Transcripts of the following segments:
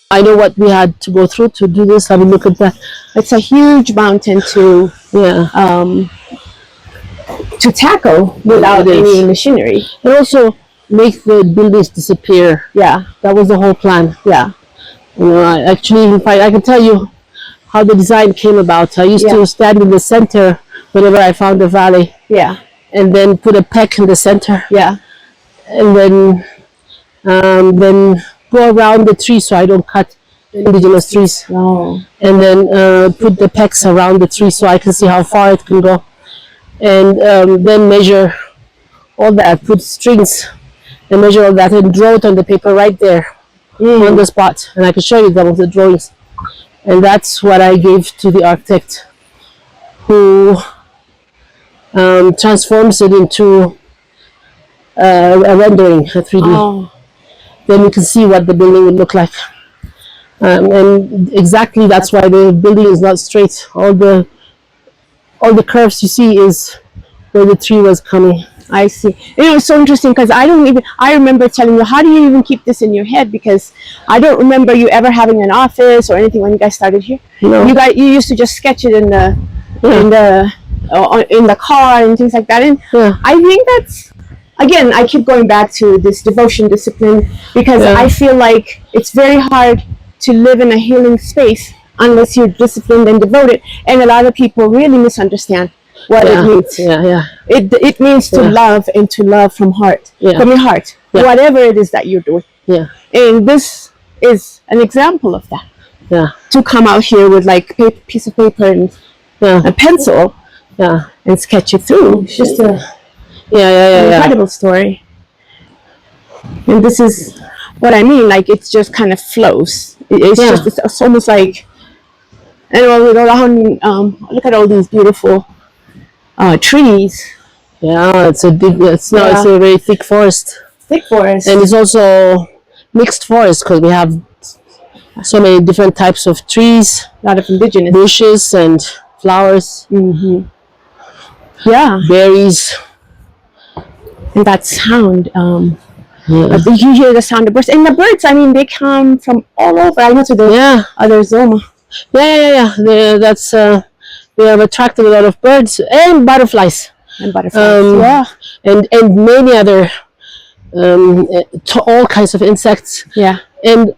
I know what we had to go through to do this. I mean, look at that. It's a huge mountain to tackle without any machinery. And also make the buildings disappear. Yeah, that was the whole plan. Yeah. I can tell you how the design came about. I used to stand in the center whenever I found a valley. Yeah. And then put a peck in the center. Yeah. And then go around the tree so I don't cut indigenous trees. Oh. And then put the pecks around the tree so I can see how far it can go. And then measure all that, put strings and measure all that and draw it on the paper right there on the spot. And I can show you some of the drawings. And that's what I gave to the architect, who transforms it into a rendering, a 3D. Oh. Then you can see what the building would look like. And exactly that's why the building is not straight. All the curves you see is where the tree was coming. I see. It's so interesting because I remember telling you, how do you even keep this in your head? Because I don't remember you ever having an office or anything when you guys started here. No. You used to just sketch it in the car and things like that. And I think that's, again, I keep going back to this devotion discipline because I feel like it's very hard to live in a healing space unless you're disciplined and devoted. And a lot of people really misunderstand what it means. It means to love, and to love from heart, from your heart, whatever it is that you're doing. And this is an example of that. To come out here with like a piece of paper and a pencil and sketch it through. It's just an incredible story. And this is what I mean, like it just kind of flows. It's almost like, look at all these beautiful trees. It's a very thick forest. Thick forest. And it's also mixed forest because we have so many different types of trees. A lot of indigenous bushes and flowers. Berries. And that sound. You hear the sound of birds. And the birds, I mean, they come from all over. I know to the other Zoma. We have attracted a lot of birds and butterflies. And many other all kinds of insects. And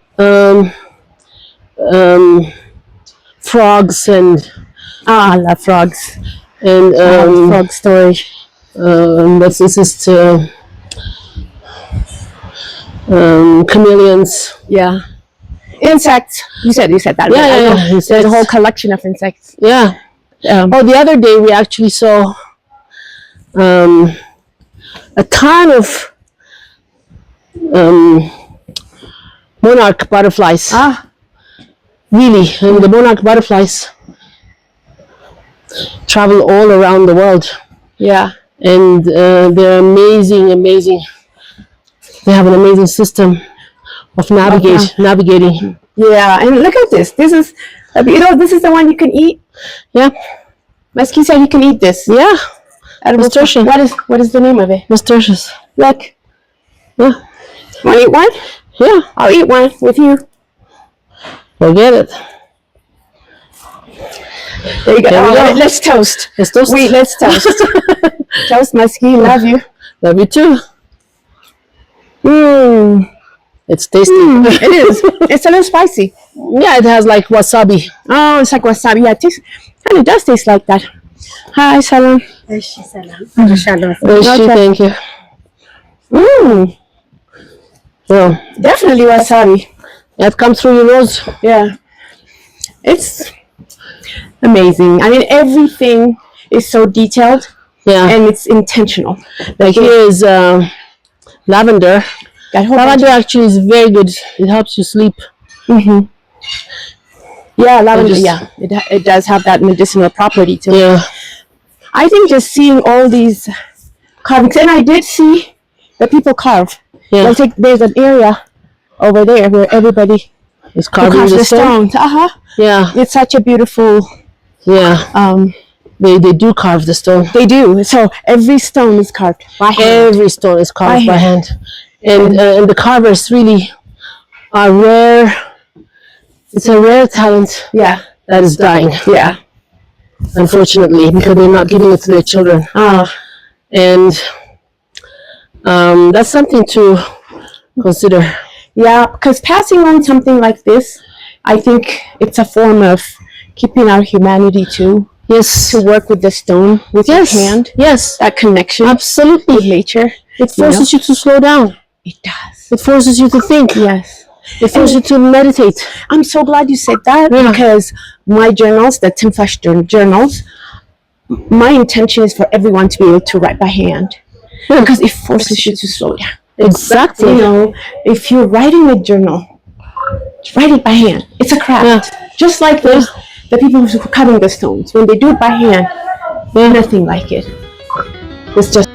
frogs and I love frogs. And frog story. Chameleons. Insects. You said that. There's a whole collection of insects. The other day we actually saw a ton of monarch butterflies. Really, and the monarch butterflies travel all around the world. And they're amazing. They have an amazing system of navigating. And look at this. This is, this is the one you can eat. Mesky said you can eat this. Nasturtium. What is the name of it? Nasturtium. Look. Want to eat one? I'll eat one with you. We'll get it. There you go. Let's toast. Let's toast. Let's toast. Toast, Mesky. Love you. Love you too. It's tasty. It is. It's a little spicy. It has like wasabi. Oh, it's like wasabi. It does taste like that. Hi, Salam. Thank you. Definitely wasabi. It comes through your nose. It's amazing. I mean, everything is so detailed. And it's intentional. Like here is lavender. Lavender actually is very good. It helps you sleep. Lavender. It does have that medicinal property to it. I think just seeing all these carvings, and I did see that people carve. There's an area over there where everybody is carving the stone. It's such a beautiful. They do carve the stone. They do. So every stone is carved by hand. Every stone is carved by hand. And the carvers really are rare It's a rare talent Yeah. that is dying. Yeah. Unfortunately, because they're not giving it to their children. And that's something to consider. Yeah, because passing on something like this, I think it's a form of keeping our humanity too. Yes. To work with the stone with your hand. Yes. That connection. Absolutely. With nature. It forces you to slow down. It does. It forces you to think. Yes. It forces you to meditate. I'm so glad you said that because my journals, the Tim Flash journals, my intention is for everyone to be able to write by hand. Because it forces you to slow down. Exactly. You know, if you're writing a journal, write it by hand. It's a craft. Just like the people who are cutting the stones. When they do it by hand, nothing like it. It's just